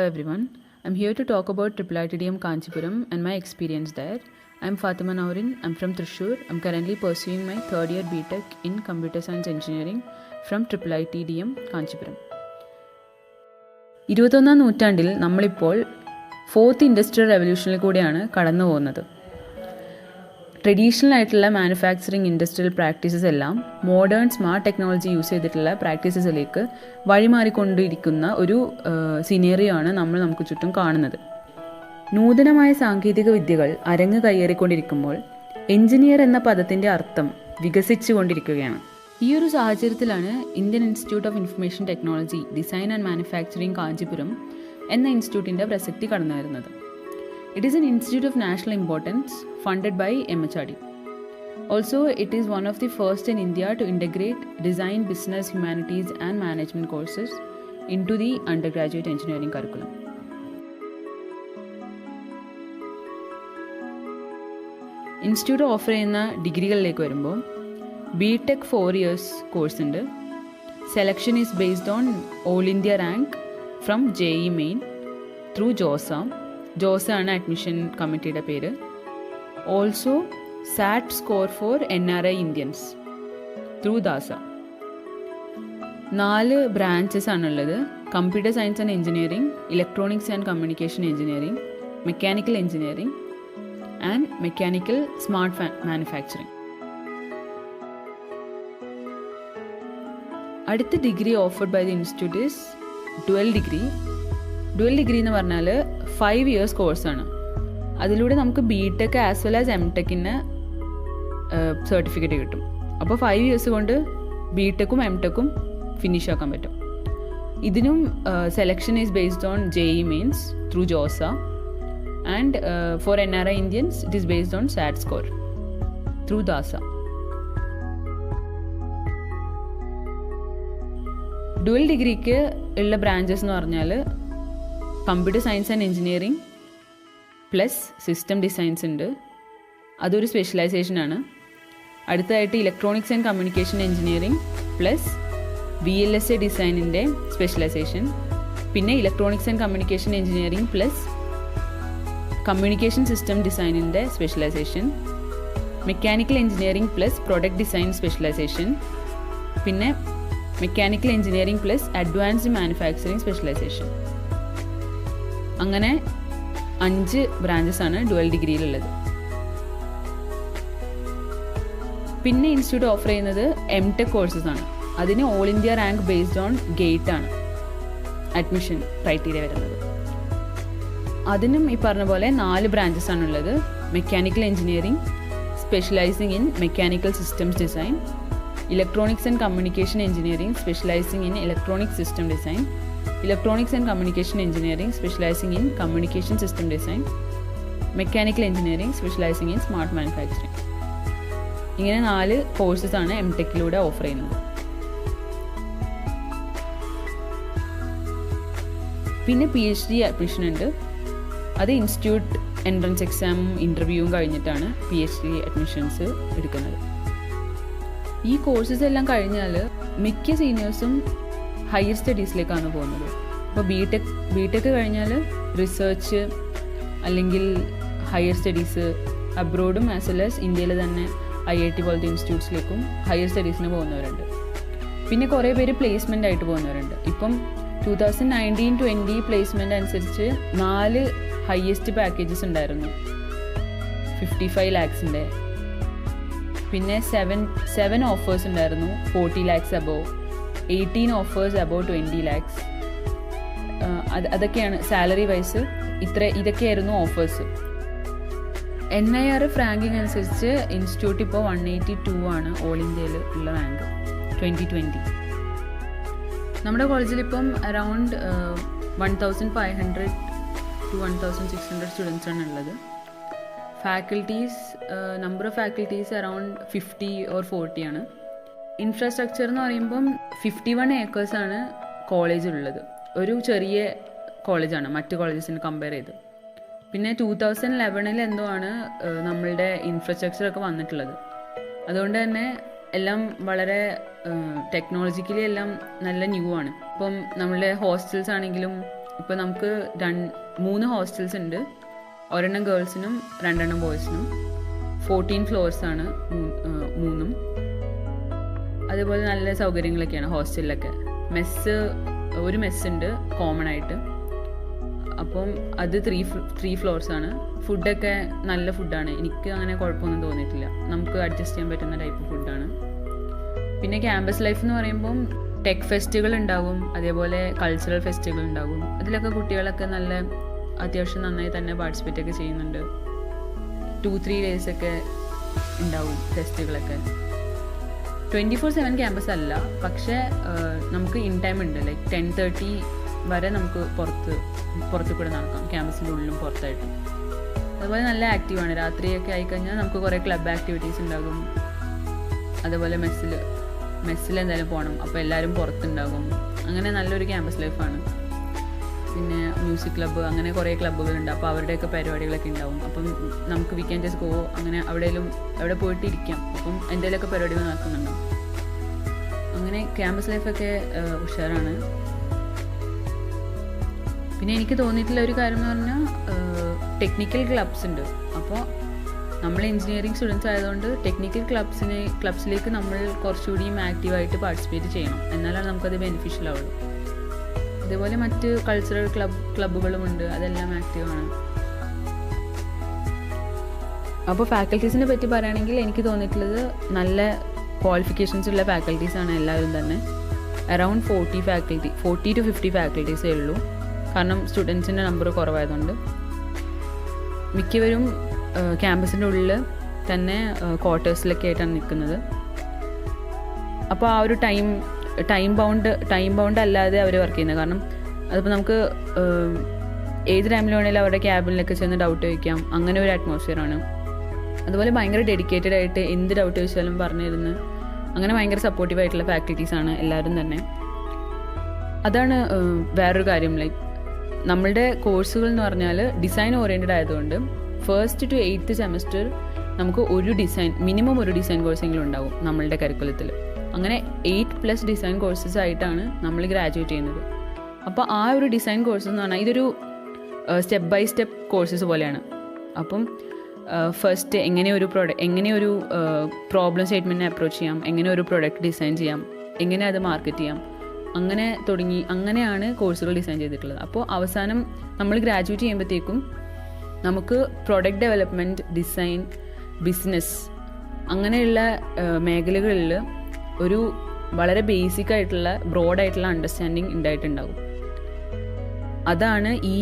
everyone. I'm here to talk about IIITDM Kanchipuram and my experience there. I'm Fatima Naurin. I'm from Thrissur. I'm currently pursuing my third year BTech in Computer Science Engineering from IIITDM Kanchipuram. 21ാം നൂറ്റാണ്ടിൽ നമ്മളിപ്പോൾ fourth industrial റെവല്യൂഷനിൽ കൂടിയാണ് കടന്നു പോകുന്നത്. Traditional ആയിട്ടുള്ള manufacturing industrial practices എല്ലാം modern smart technology use ചെയ്തിട്ടുള്ള പ്രാക്ടീസസിലേക്ക് വഴിമാറിക്കൊണ്ടിരിക്കുന്ന ഒരു scenario ആണ് നമുക്ക് ചുറ്റും കാണുന്നത്. നൂതനമായ സാങ്കേതിക വിദ്യകൾ അരങ്ങ് കയ്യേറിക്കൊണ്ടിരിക്കുമ്പോൾ എഞ്ചിനീയർ എന്ന പദത്തിൻ്റെ അർത്ഥം വികസിച്ചു കൊണ്ടിരിക്കുകയാണ്. ഈ ഒരു സാഹചര്യത്തിലാണ് Indian institute of information technology design and manufacturing Kanchipuram എന്ന ഇൻസ്റ്റിറ്റ്യൂട്ടിൻ്റെ പ്രസക്തി കടന്നു വരുന്നത്. It is an institute of national importance funded by MHRD. Also, it is one of the first in India to integrate design, business, humanities and management courses into the undergraduate engineering curriculum. Institute offer ചെയ്യുന്ന ഡിഗ്രികളിലേക്ക് വരുമ്പോൾ BTech 4 years course ഉണ്ട്. Selection is based on all India rank from JEE main through JoSAA ആണ് admission കമ്മിറ്റിയുടെ പേര്. Also SAT score for NRI Indians through DASA. 4 branches ആണുള്ളത്: computer science and engineering, electronics and communication engineering, mechanical engineering and mechanical smart manufacturing. അടുത്ത degree offered by the institute is dual degree. Dual degree എന്ന് പറഞ്ഞാൽ 5 years കോഴ്സാണ്. അതിലൂടെ നമുക്ക് BTech as well as MTechന് certificate കിട്ടും. അപ്പോൾ 5 years കൊണ്ട് BTechും MTechും ഫിനിഷ് ആക്കാൻ പറ്റും. ഇതിനും selection is based on JEE mains through JoSAA and for NRI Indians it is based on SAT score through DASA. Dual ഡിഗ്രിക്ക് ഉള്ള ബ്രാഞ്ചസ് എന്ന് പറഞ്ഞാൽ computer science and engineering plus system designs ഉണ്ട്, അതൊരു സ്പെഷ്യലൈസേഷനാണ്. അടുത്തതായിട്ട് electronics and communication engineering plus VLSI ഡിസൈനിൻ്റെ specialisation, പിന്നെ electronics and communication engineering plus communication system ഡിസൈനിൻ്റെ specialisation, mechanical engineering plus product design specialisation, പിന്നെ mechanical engineering plus advanced manufacturing specialisation. അങ്ങനെ 5 branches ആണ് ഡുവൽ ഡിഗ്രിയിലുള്ളത്. പിന്നെ ഇൻസ്റ്റിറ്റ്യൂട്ട് ഓഫർ ചെയ്യുന്നത് MTech courses ആണ്. അതിന് all India rank based on GATE ആണ് അഡ്മിഷൻ ക്രൈറ്റീരിയ വരുന്നത്. അതിനും ഈ പറഞ്ഞ പോലെ 4 ബ്രാഞ്ചസ് ആണുള്ളത്: mechanical engineering specialising in mechanical systems design, electronics and communication engineering specialising in electronic system design, electronics and communication engineering specialising in communication system design, mechanical engineering specialising in smart manufacturing. ഇങ്ങനെ 4 courses ആണ് MTechലൂടെ offer ചെയ്യുന്നത്. പിന്നെ PhD admission ഉണ്ട്. അത് institute entrance എക്സാമും ഇൻ്റർവ്യൂവും കഴിഞ്ഞിട്ടാണ് PhD admissions എടുക്കുന്നത്. ഈ കോഴ്സസ് എല്ലാം കഴിഞ്ഞാൽ മിക്ക സീനിയേഴ്സും ഹയർ സ്റ്റഡീസിലേക്കാണ് പോകുന്നത്. അപ്പോൾ BTech കഴിഞ്ഞാൽ റിസർച്ച് അല്ലെങ്കിൽ ഹയർ സ്റ്റഡീസ് അബ്രോഡും ആസ് വെൽ ആസ് ഇന്ത്യയിൽ തന്നെ IIT പോലത്തെ ഇൻസ്റ്റിറ്റ്യൂട്ട്സിലേക്കും ഹയർ സ്റ്റഡീസിന് പോകുന്നവരുണ്ട്. പിന്നെ കുറേ പേര് പ്ലേസ്മെൻ്റ് ആയിട്ട് പോകുന്നവരുണ്ട്. ഇപ്പം 2019-20 പ്ലേസ്മെൻ്റ് അനുസരിച്ച് 4 ഹയസ്റ്റ് പാക്കേജസ് ഉണ്ടായിരുന്നു 55 lakhs. പിന്നെ 7 ഓഫേഴ്സ് ഉണ്ടായിരുന്നു 40 lakhs above, 18 offers above 20 lakhs. അതൊക്കെയാണ് സാലറി വൈസ്. ഇതൊക്കെയായിരുന്നു ഓഫേഴ്സ്. NIRF റാങ്കിങ് അനുസരിച്ച് ഇൻസ്റ്റിറ്റ്യൂട്ട് ഇപ്പോൾ 182 ആണ് ഓൾ ഇന്ത്യയിൽ ഉള്ള റാങ്ക് 2020. നമ്മുടെ കോളേജിൽ ഇപ്പം അറൗണ്ട് 1500 to 1600 സ്റ്റുഡൻസ് ആണ് ഉള്ളത്. Faculties number of faculties around 50 or 40 ആണ്. ഇൻഫ്രാസ്ട്രക്ചർ എന്ന് പറയുമ്പം 51 acres ആണ് കോളേജിലുള്ളത്. ഒരു ചെറിയ കോളേജാണ് മറ്റ് കോളേജസിന് കമ്പയർ ചെയ്ത്. പിന്നെ 2011 എന്തോ ആണ് നമ്മളുടെ ഇൻഫ്രാസ്ട്രക്ചറൊക്കെ വന്നിട്ടുള്ളത്. അതുകൊണ്ട് തന്നെ എല്ലാം വളരെ ടെക്നോളജിക്കലി എല്ലാം നല്ല ന്യൂ ആണ്. ഇപ്പം നമ്മളുടെ ഹോസ്റ്റൽസ് ആണെങ്കിലും ഇപ്പോൾ നമുക്ക് 3 ഹോസ്റ്റൽസ് ഉണ്ട്. ഒരെണ്ണം ഗേൾസിനും 2 ബോയ്സിനും. 14 ഫ്ലോർസാണ് 3. അതുപോലെ നല്ല സൗകര്യങ്ങളൊക്കെയാണ് ഹോസ്റ്റലിലൊക്കെ. ഒരു മെസ്സുണ്ട് കോമൺ ആയിട്ട്. അപ്പം അത് 3 ഫ്ലോർസാണ്. ഫുഡൊക്കെ നല്ല ഫുഡാണ്. എനിക്ക് അങ്ങനെ കുഴപ്പമൊന്നും തോന്നിയിട്ടില്ല. നമുക്ക് അഡ്ജസ്റ്റ് ചെയ്യാൻ പറ്റുന്ന ടൈപ്പ് ഫുഡാണ്. പിന്നെ ക്യാമ്പസ് ലൈഫ് എന്ന് പറയുമ്പം ടെക് ഫെസ്റ്റുകൾ ഉണ്ടാകും, അതേപോലെ കൾച്ചറൽ ഫെസ്റ്റുകൾ ഉണ്ടാകും. അതിലൊക്കെ കുട്ടികളൊക്കെ നല്ല അത്യാവശ്യം നന്നായി തന്നെ പാർട്ടിസിപ്പേറ്റ് ഒക്കെ ചെയ്യുന്നുണ്ട്. 2-3 ഡേയ്സൊക്കെ ഉണ്ടാവും ഫെസ്റ്റുകളൊക്കെ. 24/7 ക്യാമ്പസ് അല്ല, പക്ഷേ നമുക്ക് ഇൻ ടൈം ഉണ്ട്. ലൈക്ക് 10:30 വരെ നമുക്ക് പുറത്ത് കൂടെ നടക്കാം, ക്യാമ്പസിൻ്റെ ഉള്ളിലും പുറത്തായിട്ടും. അതുപോലെ നല്ല ആക്റ്റീവാണ്. രാത്രിയൊക്കെ ആയിക്കഴിഞ്ഞാൽ നമുക്ക് കുറേ ക്ലബ് ആക്ടിവിറ്റീസ് ഉണ്ടാകും. അതുപോലെ മെസ്സിൽ എന്തായാലും പോകണം, അപ്പോൾ എല്ലാവരും പുറത്തുണ്ടാകും. അങ്ങനെ നല്ലൊരു ക്യാമ്പസ് ലൈഫാണ്. പിന്നെ മ്യൂസിക് ക്ലബ്ബ്, അങ്ങനെ കുറേ ക്ലബ്ബുകളുണ്ട്. അപ്പോൾ അവരുടെയൊക്കെ പരിപാടികളൊക്കെ ഉണ്ടാവും. അപ്പം നമുക്ക് വി ക്യാൻ ജസ്റ്റ് ഗോ, അങ്ങനെ അവിടെ പോയിട്ട് ഇരിക്കാം. അപ്പം എന്തെങ്കിലുമൊക്കെ പരിപാടികൾ നടക്കുന്നുണ്ടാവും. അങ്ങനെ ക്യാമ്പസ് ലൈഫൊക്കെ ഉഷാറാണ്. പിന്നെ എനിക്ക് തോന്നിയിട്ടുള്ള ഒരു കാര്യം എന്ന് പറഞ്ഞാൽ ടെക്നിക്കൽ ക്ലബ്സ് ഉണ്ട്. അപ്പോൾ നമ്മൾ എഞ്ചിനീയറിംഗ് സ്റ്റുഡൻസ് ആയതുകൊണ്ട് ടെക്നിക്കൽ ക്ലബ്സിലേക്ക് നമ്മൾ കുറച്ചുകൂടിയും ആക്റ്റീവായിട്ട് പാർട്ടിസിപ്പേറ്റ് ചെയ്യണം, എന്നാലാണ് നമുക്കത് ബെനിഫിഷ്യൽ ആവുള്ളൂ. അതേപോലെ മറ്റ് കൾച്ചറൽ ക്ലബ്ബുകളുമുണ്ട്, അതെല്ലാം ആക്റ്റീവാണ്. അപ്പോൾ ഫാക്കൽറ്റീസിനെ പറ്റി പറയുകയാണെങ്കിൽ എനിക്ക് തോന്നിയിട്ടുള്ളത് നല്ല ക്വാളിഫിക്കേഷൻസ് ഉള്ള ഫാക്കൽറ്റീസാണ് എല്ലാവരും തന്നെ. അറൗണ്ട് 40 to 50 ഫാക്കൽറ്റീസേ ഉള്ളൂ. കാരണം സ്റ്റുഡൻസിൻ്റെ നമ്പർ കുറവായതുകൊണ്ട്. മിക്കവരും ക്യാമ്പസിൻ്റെ ഉള്ളിൽ തന്നെ ക്വാർട്ടേഴ്സിലൊക്കെ ആയിട്ടാണ് നിൽക്കുന്നത്. അപ്പോൾ ആ ഒരു ടൈം ബൗണ്ട് അല്ലാതെ അവർ വർക്ക് ചെയ്യുന്നത്. കാരണം അതിപ്പോൾ നമുക്ക് ഏത് ടൈമിൽ വേണമെങ്കിലും അവരുടെ ക്യാബിനിലൊക്കെ ചെന്ന് ഡൗട്ട് ചോദിക്കാം. അങ്ങനെ ഒരു അറ്റ്മോസ്ഫിയറാണ്. അതുപോലെ ഭയങ്കര ഡെഡിക്കേറ്റഡ് ആയിട്ട് എന്ത് ഡൗട്ട് ചോദിച്ചാലും പറഞ്ഞിരുന്ന് അങ്ങനെ ഭയങ്കര സപ്പോർട്ടീവായിട്ടുള്ള ഫാക്കൽറ്റീസാണ് എല്ലാവരും തന്നെ. അതാണ് വേറൊരു കാര്യം. ലൈക്ക് നമ്മളുടെ കോഴ്സുകൾ എന്ന് പറഞ്ഞാൽ ഡിസൈൻ ഓറിയൻറ്റഡ് ആയതുകൊണ്ട് 1st to 8th സെമസ്റ്റർ നമുക്ക് മിനിമം ഒരു ഡിസൈൻ കോഴ്സെങ്കിലും ഉണ്ടാവും നമ്മളുടെ കരിക്കുലത്തിൽ. അങ്ങനെ 8+ ഡിസൈൻ കോഴ്സസ് ആയിട്ടാണ് നമ്മൾ ഗ്രാജുവേറ്റ് ചെയ്യുന്നത്. അപ്പോൾ ആ ഒരു ഡിസൈൻ കോഴ്സസ് എന്ന് പറഞ്ഞാൽ ഇതൊരു സ്റ്റെപ്പ് ബൈ സ്റ്റെപ്പ് കോഴ്സസ് പോലെയാണ്. അപ്പം ഫസ്റ്റ് എങ്ങനെ ഒരു പ്രോബ്ലം സ്റ്റേറ്റ്മെൻറ്റിനെ അപ്രോച്ച് ചെയ്യാം, എങ്ങനെ ഒരു പ്രൊഡക്റ്റ് ഡിസൈൻ ചെയ്യാം, എങ്ങനെ അത് മാർക്കറ്റ് ചെയ്യാം, അങ്ങനെയാണ് കോഴ്സുകൾ ഡിസൈൻ ചെയ്തിട്ടുള്ളത്. അപ്പോൾ അവസാനം നമ്മൾ ഗ്രാജുവേറ്റ് ചെയ്യുമ്പോഴത്തേക്കും നമുക്ക് പ്രൊഡക്റ്റ് ഡെവലപ്മെൻറ്റ്, ഡിസൈൻ, ബിസിനസ് അങ്ങനെയുള്ള മേഖലകളിൽ ഒരു വളരെ ബേസിക് ആയിട്ടുള്ള ബ്രോഡായിട്ടുള്ള അണ്ടർസ്റ്റാൻഡിങ് ഉണ്ടായിട്ടുണ്ടാകും. അതാണ് ഈ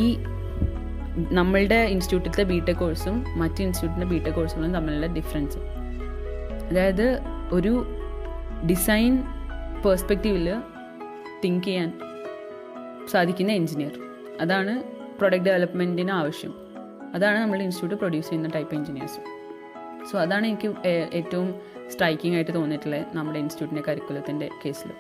നമ്മളുടെ ഇൻസ്റ്റിറ്റ്യൂട്ടിലത്തെ ബിടെക് കോഴ്സും മറ്റ് ഇൻസ്റ്റിറ്റ്യൂട്ടിൻ്റെ ബിടെക് കോഴ്സുകളും തമ്മിലുള്ള ഡിഫറൻസ്. അതായത് ഒരു ഡിസൈൻ പേഴ്സ്പെക്റ്റീവിൽ തിങ്ക് ചെയ്യാൻ സാധിക്കുന്ന എൻജിനീയർ, അതാണ് പ്രൊഡക്റ്റ് ഡെവലപ്മെൻറ്റിന് ആവശ്യം. അതാണ് നമ്മുടെ ഇൻസ്റ്റിറ്റ്യൂട്ട് പ്രൊഡ്യൂസ് ചെയ്യുന്ന ടൈപ്പ് എൻജിനീയേഴ്സ്. സോ അതാണ് എനിക്ക് ഏറ്റവും സ്ട്രൈക്കിംഗ് ആയിട്ട് തോന്നിയിട്ടുള്ളത് നമ്മുടെ ഇൻസ്റ്റിറ്റ്യൂട്ടിൻ്റെ കരിക്കുലത്തിൻ്റെ കേസിൽ.